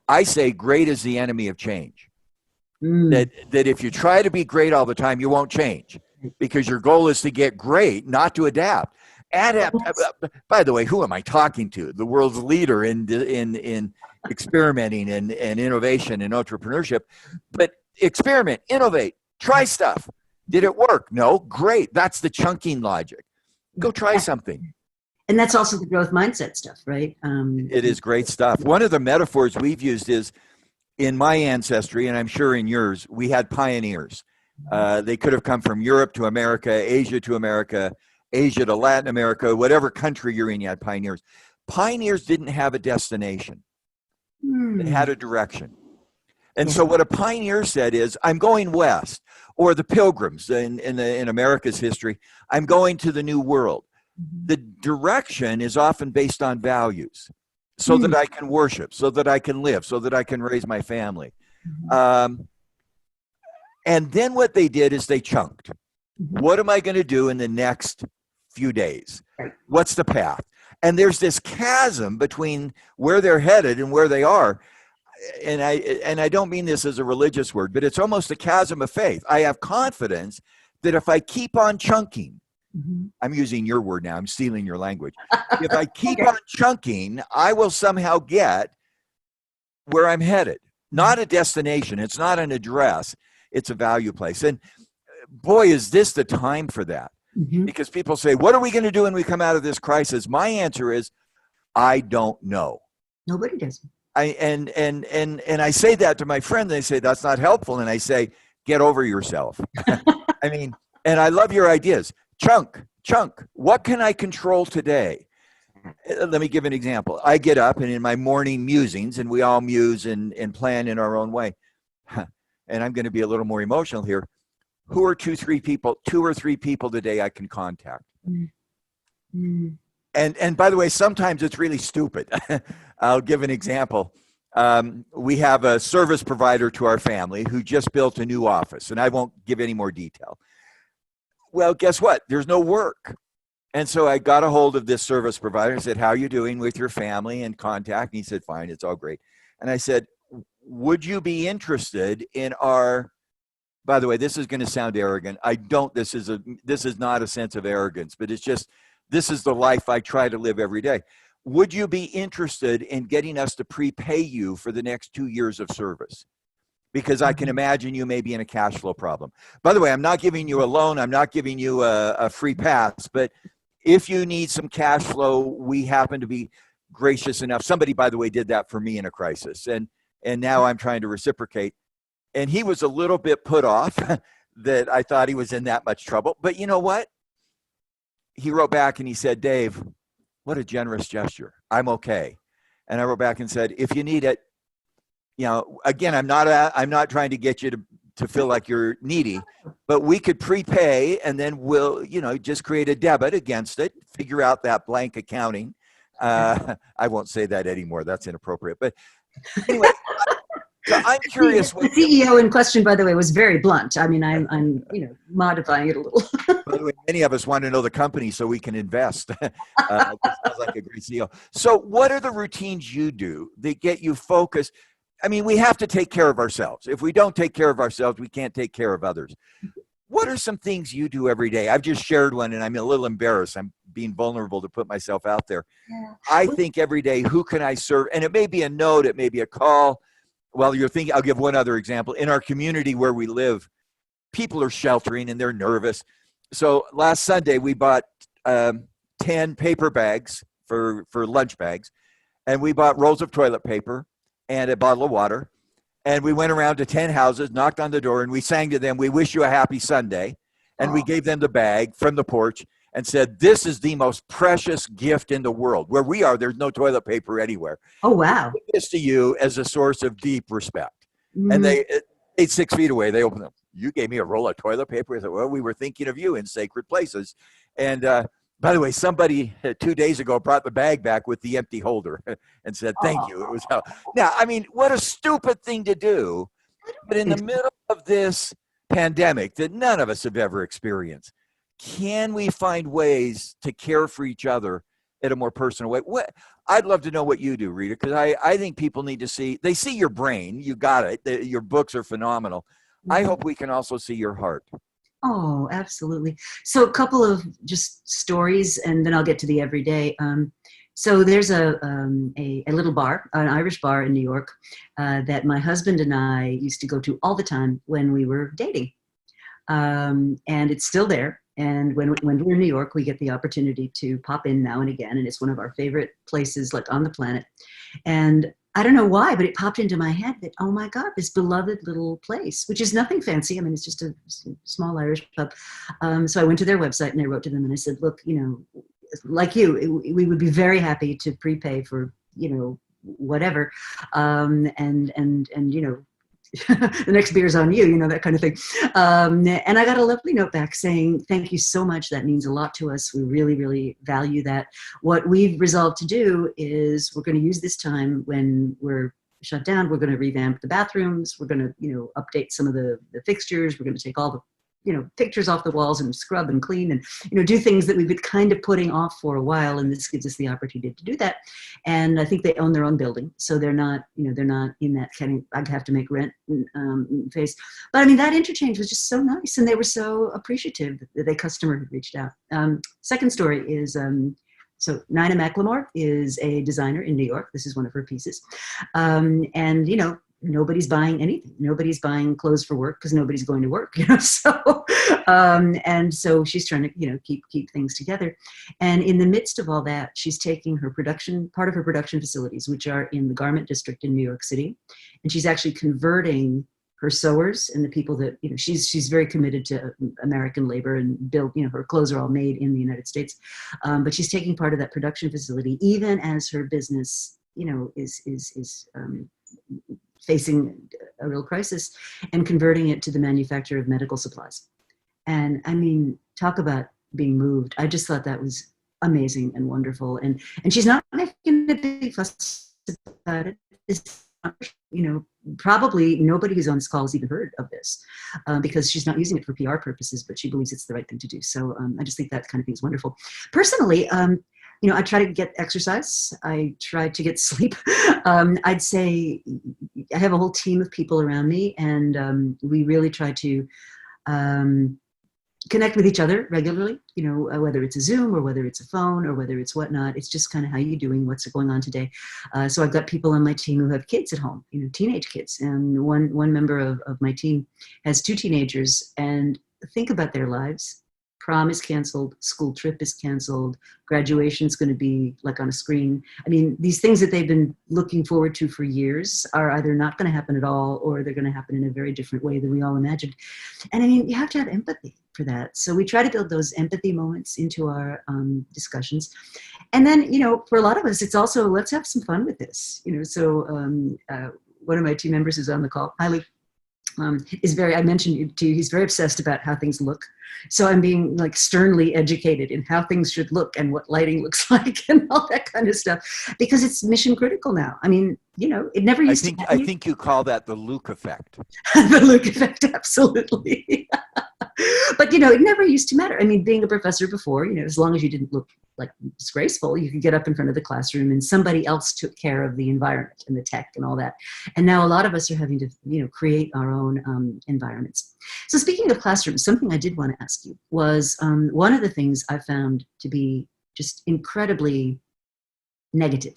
I say great is the enemy of change. That if you try to be great all the time, you won't change because your goal is to get great, not to adapt. By the way, who am I talking to? The world's leader in experimenting and innovation and entrepreneurship. But experiment, innovate, try stuff. Did it work? No? Great. That's the chunking logic. Go try something. And that's also the growth mindset stuff, right? It is great stuff. One of the metaphors we've used is, in my ancestry, and I'm sure in yours, we had pioneers. They could have come from Europe to America, Asia to America, Asia to Latin America, whatever country you're in, you had pioneers. Pioneers didn't have a destination. They had a direction. And so what a pioneer said is, I'm going west, or the Pilgrims in America's history, I'm going to the New World. The direction is often based on values, so that I can worship, so that I can live, so that I can raise my family. And then what they did is they chunked. What am I going to do in the next few days? What's the path? And there's this chasm between where they're headed and where they are. And I don't mean this as a religious word, but it's almost a chasm of faith. I have confidence that if I keep on chunking, I'm using your word now, I'm stealing your language. If I keep on chunking, I will somehow get where I'm headed. Not a destination, it's not an address, it's a value place. And boy, is this the time for that. Because people say, what are we going to do when we come out of this crisis? My answer is, I don't know. Nobody does. And I say that to my friend. They say, that's not helpful. And I say, get over yourself. I mean, and I love your ideas. Chunk. What can I control today? Let me give an example. I get up and in my morning musings, and we all muse and plan in our own way. And I'm going to be a little more emotional here. Who are two or three people today I can contact? And by the way, sometimes it's really stupid. I'll give an example. We have a service provider to our family who just built a new office, and I won't give any more detail. Well, guess what? There's no work. And so I got a hold of this service provider and said, how are you doing with your family and contact? And he said, fine, it's all great. And I said, would you be interested in our, by the way, this is going to sound arrogant. I don't, this is not a sense of arrogance, but it's just, this is the life I try to live every day. Would you be interested in getting us to prepay you for the next 2 years of service? Because I can imagine you may be in a cash flow problem. By the way, I'm not giving you a loan. I'm not giving you a free pass, but if you need some cash flow, we happen to be gracious enough. Somebody, by the way, did that for me in a crisis. And now I'm trying to reciprocate. And he was a little bit put off that I thought he was in that much trouble. But you know what? He wrote back and he said, Dave, what a generous gesture. I'm okay. And I wrote back and said, if you need it, you know, again, I'm not trying to get you to feel like you're needy, but we could prepay and then we'll, you know, just create a debit against it, figure out that blank accounting. I won't say that anymore. That's inappropriate. But anyway, so I'm curious. The CEO in question, by the way, was very blunt. I mean, I'm you know, modifying it a little. By the way, many of us want to know the company so we can invest. This sounds like a great CEO. So what are the routines you do that get you focused? I mean, we have to take care of ourselves. If we don't take care of ourselves, we can't take care of others. What are some things you do every day? I've just shared one and I'm a little embarrassed. I'm being vulnerable to put myself out there. Yeah. I think every day, who can I serve? And it may be a note, it may be a call. Well, you're thinking, I'll give one other example. In our community where we live, people are sheltering and they're nervous. So last Sunday, we bought 10 paper bags for lunch bags. And we bought rolls of toilet paper and a bottle of water. And we went around to 10 houses, knocked on the door, and we sang to them, "We wish you a happy Sunday." And we gave them the bag from the porch and said, "This is the most precious gift in the world." Where we are, there's no toilet paper anywhere. Oh, wow. I give this to you as a source of deep respect. And they 6 feet away, they opened them. "You gave me a roll of toilet paper?" I said, "Well, we were thinking of you in sacred places." And by the way, somebody 2 days ago brought the bag back with the empty holder and said, "Thank you." It was now, I mean, what a stupid thing to do. But in the middle of this pandemic that none of us have ever experienced, can we find ways to care for each other in a more personal way? I'd love to know what you do, Rita, because I think people need to see, they see your brain, you got it, your books are phenomenal. I hope we can also see your heart. Oh, absolutely. So a couple of just stories, and then I'll get to the everyday. So there's a little bar, an Irish bar in New York, that my husband and I used to go to all the time when we were dating. And it's still there. And when we're in New York, we get the opportunity to pop in now and again. And it's one of our favorite places like on the planet. And I don't know why, but it popped into my head that, oh my God, this beloved little place, which is nothing fancy. I mean, it's just a small Irish pub. So I went to their website and I wrote to them and I said, look, you know, like you, we would be very happy to prepay for, you know, whatever. And you know, the next beer's on you, you know, that kind of thing. And I got a lovely note back saying, thank you so much. That means a lot to us. We really, really value that. What we've resolved to do is we're going to use this time when we're shut down. We're going to revamp the bathrooms. We're going to, you know, update some of the fixtures. We're going to take all the, you know, pictures off the walls and scrub and clean and, you know, do things that we've been kind of putting off for a while. And this gives us the opportunity to do that. And I think they own their own building. So they're not, you know, they're not in that kind of, I'd have to make rent phase. But I mean, that interchange was just so nice. And they were so appreciative that the customer had reached out. Second story is, so Nina McLemore is a designer in New York. This is one of her pieces. And, you know, nobody's buying anything. Nobody's buying clothes for work because nobody's going to work, you know. So, and so she's trying to, you know, keep things together. And in the midst of all that, she's taking her part of her production facilities, which are in the garment district in New York City, and she's actually converting her sewers and the people that, you know, she's very committed to American labor and build, you know, her clothes are all made in the United States, but she's taking part of that production facility, even as her business, you know, is facing a real crisis, and converting it to the manufacture of medical supplies. And I mean, talk about being moved. I just thought that was amazing and wonderful. And she's not making a big fuss about it. It's, you know, probably nobody who's on this call has even heard of this because she's not using it for PR purposes, but she believes it's the right thing to do. So I just think that kind of thing is wonderful. Personally, I try to get exercise. I try to get sleep. I'd say I have a whole team of people around me, and we really try to um, connect with each other regularly, whether it's a Zoom or whether it's a phone or whether it's whatnot. It's just kind of how you doing, what's going on today. So I've got people on my team who have kids at home, teenage kids. And one member of my team has two teenagers, and think about their lives. Prom is canceled, school trip is canceled, graduation is going to be like on a screen. I mean, these things that they've been looking forward to for years are either not going to happen at all, or they're going to happen in a very different way than we all imagined. And I mean, you have to have empathy for that. So we try to build those empathy moments into our discussions. And then, for a lot of us, it's also, let's have some fun with this. One of my team members is on the call, Highly, I mentioned to you, he's very obsessed about how things look. So I'm being like sternly educated in how things should look and what lighting looks like and all that kind of stuff, because it's mission critical now. I mean, it never used to. I think you call that the Luke effect. The Luke effect, absolutely. But, it never used to matter. I mean, being a professor before, as long as you didn't look like disgraceful, you could get up in front of the classroom and somebody else took care of the environment and the tech and all that. And now a lot of us are having to, create our own environments. So speaking of classrooms, something I did want to ask you was one of the things I found to be just incredibly negative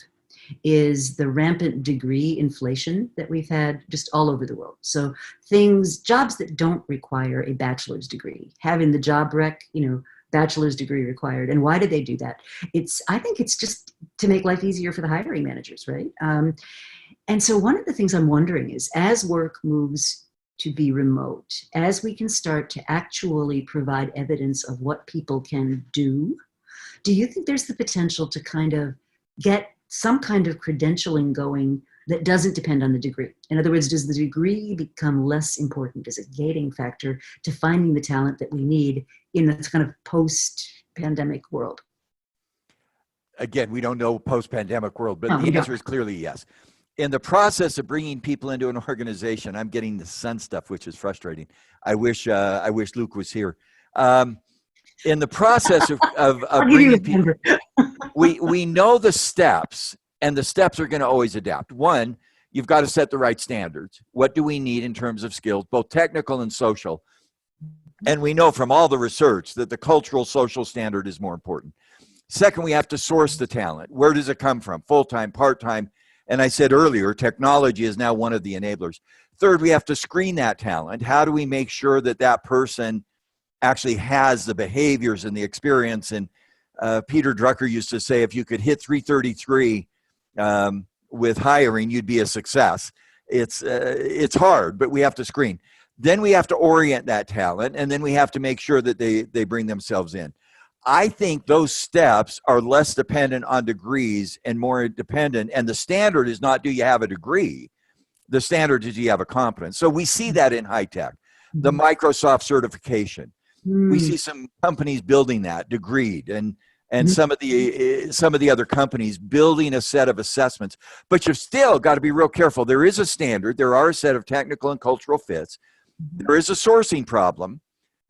is the rampant degree inflation that we've had just all over the world. So jobs that don't require a bachelor's degree, having the job rec, bachelor's degree required. And why did they do that? I think it's just to make life easier for the hiring managers, right? And so one of the things I'm wondering is, as work moves to be remote, as we can start to actually provide evidence of what people can do you think there's the potential to kind of get some kind of credentialing going that doesn't depend on the degree? In other words, does the degree become less important as a gating factor to finding the talent that we need in this kind of post-pandemic world? Again, we don't know post-pandemic world, but the answer is clearly yes. In the process of bringing people into an organization, I'm getting the sun stuff, which is frustrating. I wish Luke was here. In the process of bringing people, we know the steps, and the steps are going to always adapt. One, you've got to set the right standards. What do we need in terms of skills, both technical and social? And we know from all the research that the cultural social standard is more important. Second, we have to source the talent. Where does it come from? Full-time, part-time? And I said earlier, technology is now one of the enablers. Third, we have to screen that talent. How do we make sure that that person actually has the behaviors and the experience? And Peter Drucker used to say, if you could hit 333 with hiring, you'd be a success. It's hard, but we have to screen. Then we have to orient that talent, and then we have to make sure that they bring themselves in. I think those steps are less dependent on degrees and more dependent, and the standard is not, do you have a degree? The standard is, do you have a competence? So we see that in high tech, the Microsoft certification. We see some companies building that, degreed, and some of the other companies building a set of assessments. But you've still got to be real careful. There is a standard. There are a set of technical and cultural fits. There is a sourcing problem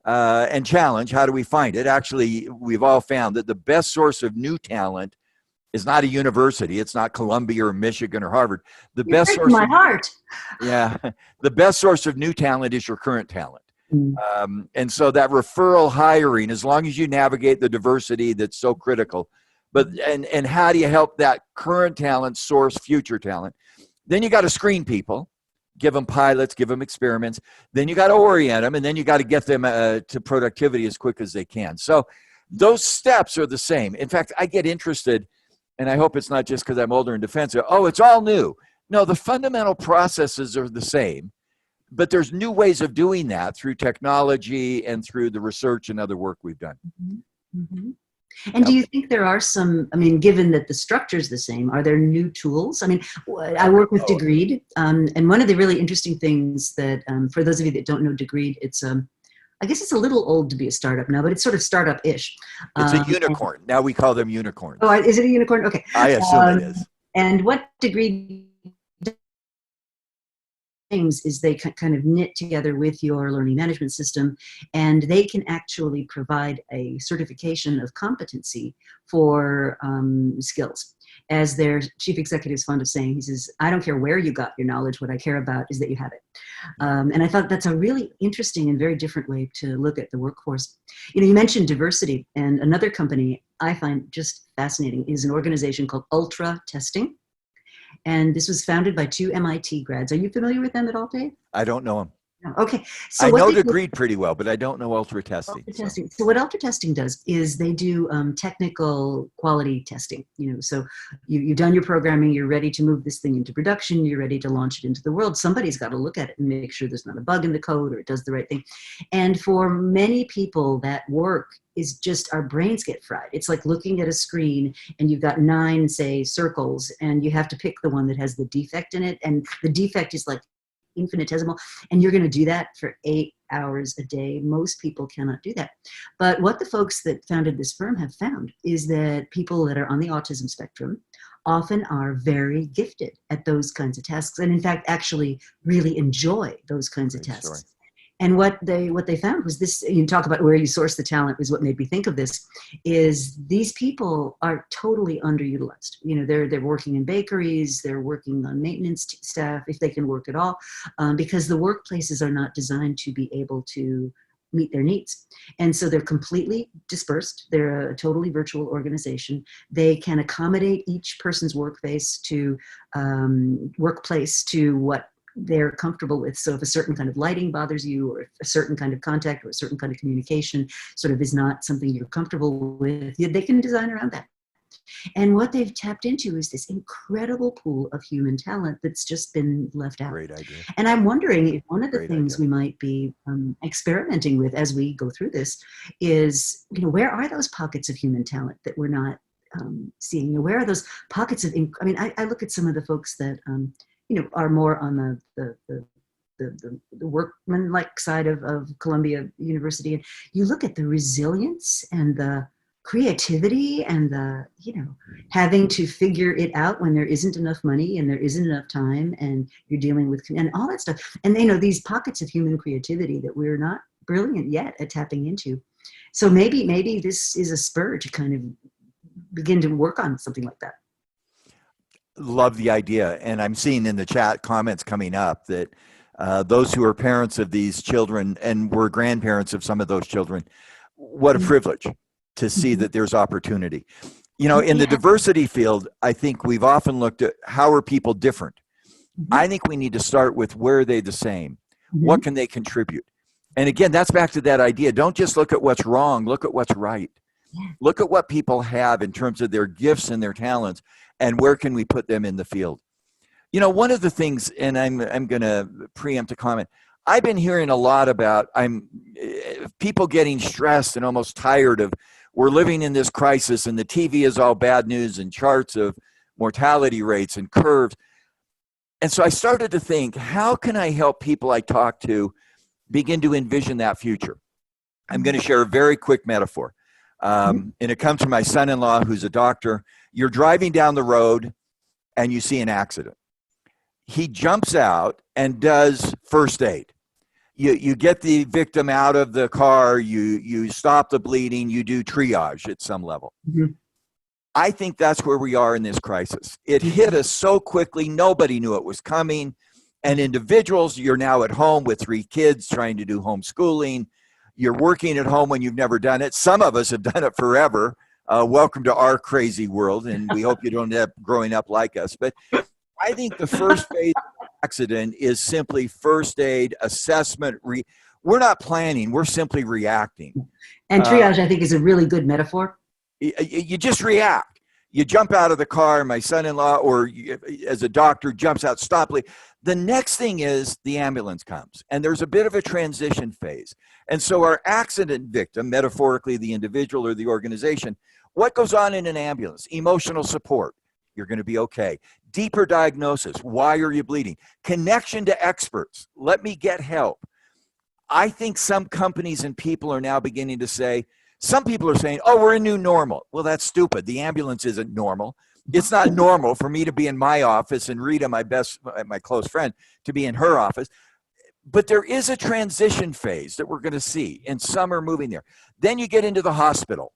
and challenge. How do we find it? Actually, we've all found that the best source of new talent is not a university. It's not Columbia or Michigan or Harvard. The best source my heart. Yeah, the best source of new talent is your current talent. And so that referral hiring, as long as you navigate the diversity that's so critical, and how do you help that current talent source future talent? Then you got to screen people, give them pilots, give them experiments. Then you got to orient them, and then you got to get them to productivity as quick as they can. So those steps are the same. In fact, I get interested, and I hope it's not just because I'm older and defensive. Oh, it's all new. No, the fundamental processes are the same. But there's new ways of doing that through technology and through the research and other work we've done. And do you think there are some, given that the structure is the same, are there new tools? I work with Degreed, and one of the really interesting things that, for those of you that don't know Degreed, it's, I guess it's a little old to be a startup now, but it's sort of startup-ish. It's a unicorn. Now we call them unicorns. Oh, is it a unicorn? Okay. I assume it is. And what Degreed things is they kind of knit together with your learning management system, and they can actually provide a certification of competency for skills. As their chief executive is fond of saying, he says, I don't care where you got your knowledge, what I care about is that you have it. And I thought that's a really interesting and very different way to look at the workforce. You know, you mentioned diversity, and another company I find just fascinating is an organization called Ultra Testing. And this was founded by 2 MIT grads. Are you familiar with them at all, Dave? I don't know them. No. Okay. So I what know they the do, greed pretty well, but I don't know ultra testing. Ultra testing. So what Ultra Testing does is they do technical quality testing. You know, so you've done your programming, you're ready to move this thing into production, you're ready to launch it into the world. Somebody's got to look at it and make sure there's not a bug in the code or it does the right thing. And for many people, that work is just, our brains get fried. It's like looking at a screen and you've got 9, say, circles, and you have to pick the one that has the defect in it. And the defect is like infinitesimal, and you're going to do that for 8 hours a day. Most people cannot do that. But what the folks that founded this firm have found is that people that are on the autism spectrum often are very gifted at those kinds of tasks, and in fact actually really enjoy those kinds of tasks. Sorry. And what they found was this, you talk about where you source the talent was what made me think of this, is these people are totally underutilized. You know, they're working in bakeries, they're working on maintenance staff, if they can work at all, because the workplaces are not designed to be able to meet their needs. And so they're completely dispersed. They're a totally virtual organization. They can accommodate each person's workplace to what they're comfortable with. So if a certain kind of lighting bothers you, or if a certain kind of contact or a certain kind of communication sort of is not something you're comfortable with, they can design around that. And what they've tapped into is this incredible pool of human talent that's just been left out. Great idea. And I'm wondering if one of the Great things idea. we might be experimenting with as we go through this is, you know, where are those pockets of human talent that we're not seeing? You know, where are those pockets of, I mean, I look at some of the folks that, you know, are more on the workman-like side of Columbia University, and you look at the resilience and the creativity and the, you know, having to figure it out when there isn't enough money and there isn't enough time, and you're dealing with, and all that stuff. And you know, these pockets of human creativity that we're not brilliant yet at tapping into. So maybe this is a spur to kind of begin to work on something like that. Love the idea. And I'm seeing in the chat comments coming up that those who are parents of these children and were grandparents of some of those children, what a privilege to see that there's opportunity. You know, in the diversity field, I think we've often looked at how are people different. I think we need to start with where are they the same? What can they contribute? And again, that's back to that idea. Don't just look at what's wrong, look at what's right. Look at what people have in terms of their gifts and their talents, and where can we put them in the field. You know, one of the things, and I'm going to preempt a comment, I've been hearing a lot about people getting stressed and almost tired of, we're living in this crisis and the TV is all bad news and charts of mortality rates and curves. And so I started to think, how can I help people I talk to begin to envision that future? I'm going to share a very quick metaphor. And it comes from my son-in-law, who's a doctor. You're driving down the road and you see an accident. He jumps out and does first aid. You get the victim out of the car, you stop the bleeding, you do triage at some level. I think that's where we are in this crisis. It hit us so quickly, nobody knew it was coming. And individuals, you're now at home with 3 kids trying to do homeschooling. You're working at home when you've never done it. Some of us have done it forever. Welcome to our crazy world, and we hope you don't end up growing up like us. But I think the first phase of accident is simply first aid, assessment. We're not planning. We're simply reacting. And triage, I think, is a really good metaphor. You just react. You jump out of the car. My son-in-law, or as a doctor, jumps out, stop bleeding. The next thing is the ambulance comes, and there's a bit of a transition phase. And so our accident victim, metaphorically the individual or the organization, what goes on in an ambulance? Emotional support. You're going to be okay. Deeper diagnosis. Why are you bleeding? Connection to experts. Let me get help. I think some companies and people are now beginning to say, some people are saying, oh, we're a new normal. Well, that's stupid. The ambulance isn't normal. It's not normal for me to be in my office and Rita, my close friend, to be in her office. But there is a transition phase that we're going to see, and some are moving there. Then you get into the hospital.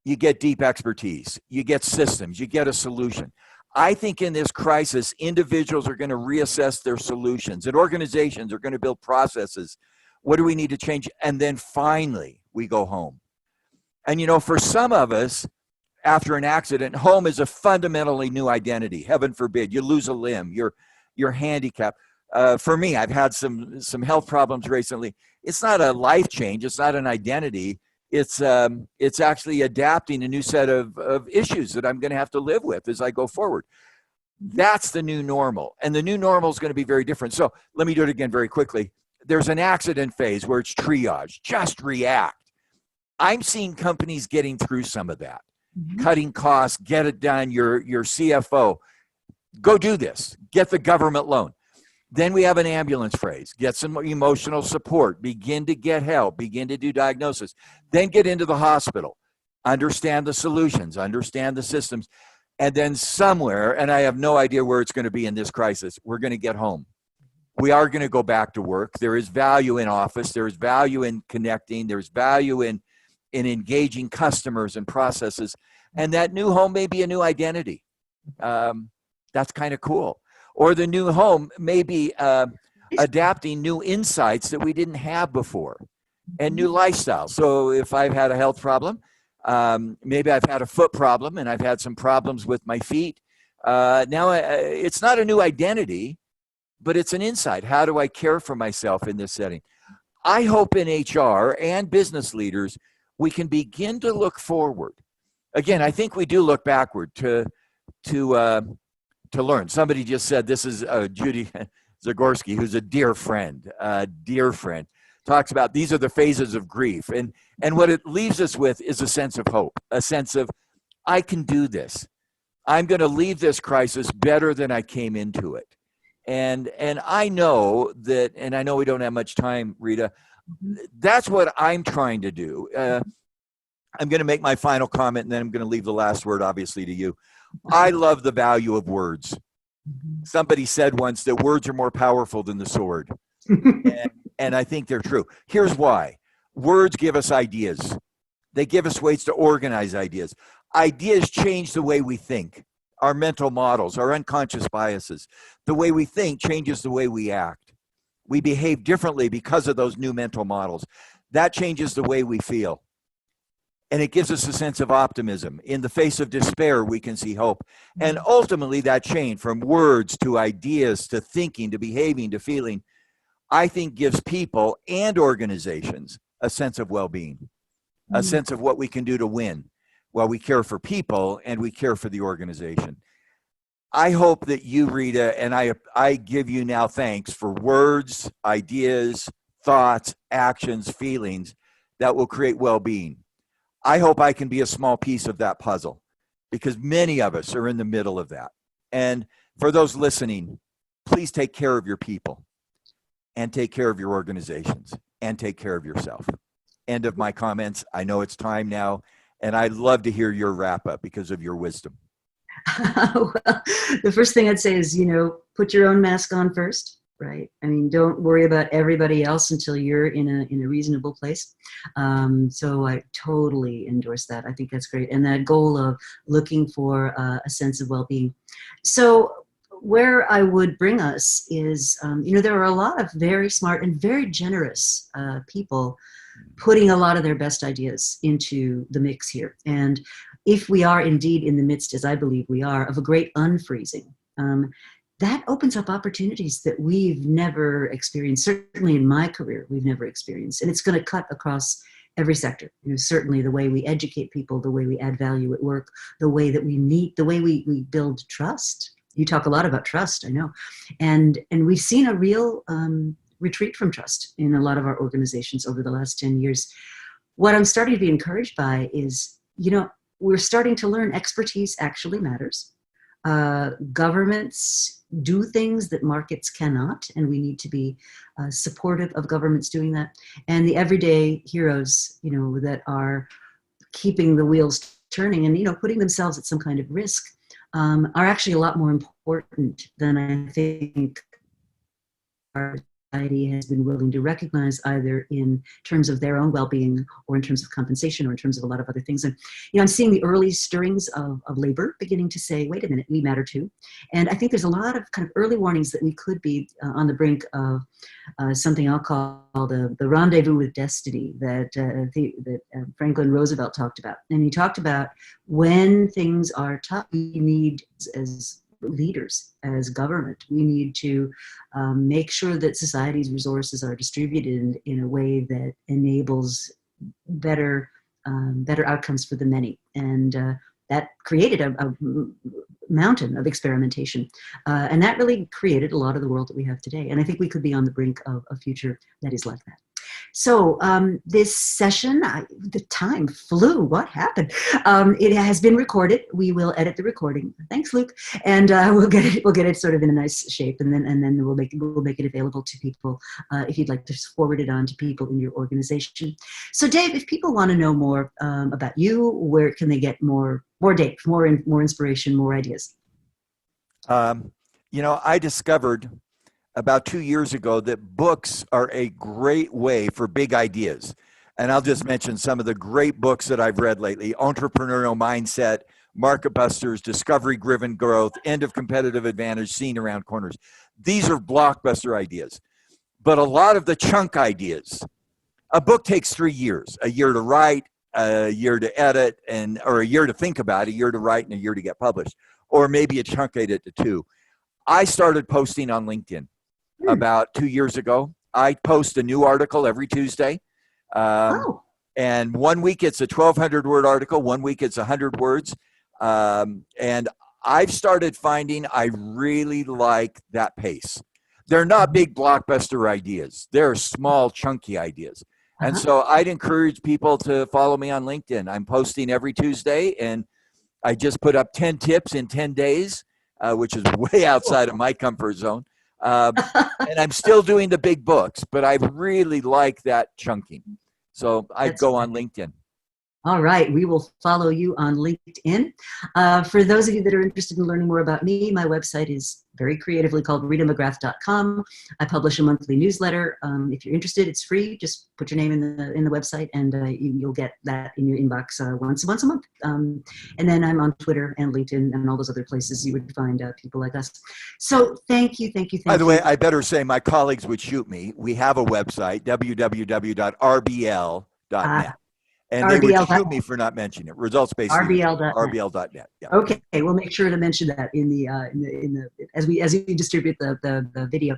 You get deep expertise. You get systems. You get a solution. I think in this crisis, individuals are going to reassess their solutions, and organizations are going to build processes. What do we need to change? And then finally, we go home. And, for some of us, after an accident, home is a fundamentally new identity. Heaven forbid, you lose a limb, you're handicapped. For me, I've had some health problems recently. It's not a life change. It's not an identity. It's actually adapting a new set of issues that I'm going to have to live with as I go forward. That's the new normal. And the new normal is going to be very different. So let me do it again very quickly. There's an accident phase where it's triage, just react. I'm seeing companies getting through some of that, cutting costs, get it done. Your CFO, go do this, get the government loan. Then we have an ambulance phase, get some emotional support, begin to get help, begin to do diagnosis, then get into the hospital, understand the solutions, understand the systems, and then somewhere, and I have no idea where it's going to be in this crisis, we're going to get home. We are going to go back to work. There is value in office. There is value in connecting. There's value in engaging customers and processes. And that new home may be a new identity. That's kind of cool. Or the new home may be adapting new insights that we didn't have before and new lifestyles. So if I've had a health problem, maybe I've had a foot problem and I've had some problems with my feet. Now it's not a new identity, but it's an insight. How do I care for myself in this setting? I hope in HR and business leaders, we can begin to look forward. Again, I think we do look backward to learn. Somebody just said, this is Judy Zagorski, who's a dear friend, talks about these are the phases of grief. And what it leaves us with is a sense of hope, a sense of, I can do this. I'm going to leave this crisis better than I came into it. And I know that, and I know we don't have much time, Rita, that's what I'm trying to do. I'm going to make my final comment, and then I'm going to leave the last word, obviously, to you. I love the value of words. Somebody said once that words are more powerful than the sword. And I think they're true. Here's why. Words give us ideas. They give us ways to organize ideas. Ideas change the way we think, our mental models, our unconscious biases. The way we think changes the way we act. We behave differently because of those new mental models. That changes the way we feel. And it gives us a sense of optimism. In the face of despair, we can see hope. And ultimately, that chain from words to ideas to thinking to behaving to feeling, I think gives people and organizations a sense of well-being, a sense of what we can do to win while we care for people and we care for the organization. I hope that you, Rita, and I give you now thanks for words, ideas, thoughts, actions, feelings that will create well-being. I hope I can be a small piece of that puzzle because many of us are in the middle of that. And for those listening, please take care of your people and take care of your organizations and take care of yourself. End of my comments. I know it's time now, and I'd love to hear your wrap up because of your wisdom. Well, the first thing I'd say is, put your own mask on first. Right. I mean, don't worry about everybody else until you're in a reasonable place. So I totally endorse that. I think that's great. And that goal of looking for a sense of well-being. So where I would bring us is, there are a lot of very smart and very generous people putting a lot of their best ideas into the mix here. And if we are indeed in the midst, as I believe we are, of a great unfreezing, that opens up opportunities that we've never experienced. Certainly in my career, we've never experienced. And it's going to cut across every sector. Certainly the way we educate people, the way we add value at work, the way that we meet, the way we build trust. You talk a lot about trust, I know. And we've seen a real retreat from trust in a lot of our organizations over the last 10 years. What I'm starting to be encouraged by is, we're starting to learn expertise actually matters. Governments do things that markets cannot, and we need to be supportive of governments doing that. And the everyday heroes, that are keeping the wheels turning and, putting themselves at some kind of risk are actually a lot more important than I think our society has been willing to recognize, either in terms of their own well-being or in terms of compensation or in terms of a lot of other things. And I'm seeing the early stirrings of labor beginning to say, wait a minute, we matter too. And I think there's a lot of kind of early warnings that we could be on the brink of something I'll call the rendezvous with destiny that Franklin Roosevelt talked about. And he talked about when things are tough, we need, as leaders, as government, we need to make sure that society's resources are distributed in a way that enables better outcomes for the many. And that created a mountain of experimentation. And that really created a lot of the world that we have today. And I think we could be on the brink of a future that is like that. So this session, the time flew. What happened? It has been recorded. We will edit the recording. Thanks, Luke, and we'll get it sort of in a nice shape, and then we'll make it available to people if you'd like to forward it on to people in your organization. So, Dave, if people want to know more about you, where can they get more Dave, more inspiration, more ideas? I discovered about 2 years ago that books are a great way for big ideas. And I'll just mention some of the great books that I've read lately: Entrepreneurial Mindset, Market Busters, Discovery-Driven Growth, End of Competitive Advantage, Seen Around Corners. These are blockbuster ideas. But a lot of the chunk ideas, a book takes 3 years, a year to write, a year to edit, or a year to think about, a year to write, and a year to get published, or maybe a chunk edit to 2. I started posting on LinkedIn about 2 years ago. I post a new article every Tuesday. And 1 week it's a 1,200 word article. 1 week it's 100 words. And I've started finding I really like that pace. They're not big blockbuster ideas. They're small, chunky ideas. And so I'd encourage people to follow me on LinkedIn. I'm posting every Tuesday, and I just put up 10 tips in 10 days, which is way outside of my comfort zone. And I'm still doing the big books, but I really like that chunking. So I'd go on LinkedIn. All right, we will follow you on LinkedIn. For those of you that are interested in learning more about me, my website is very creatively called ritamcgrath.com. I publish a monthly newsletter. If you're interested, it's free. Just put your name in the website, and you'll get that in your inbox once a month. And then I'm on Twitter and LinkedIn and all those other places you would find people like us. So thank you. By the way, I better say my colleagues would shoot me. We have a website, www.rbl.net. And they would shoot me for not mentioning it. Results-based RBL.net. Yeah. Okay, we'll make sure to mention that in the as we distribute the video.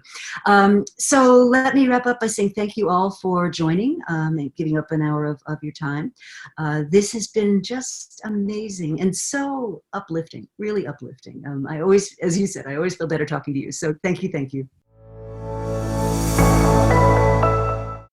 So let me wrap up by saying thank you all for joining and giving up an hour of your time. This has been just amazing and so uplifting, really uplifting. I always, as you said, I always feel better talking to you. So thank you.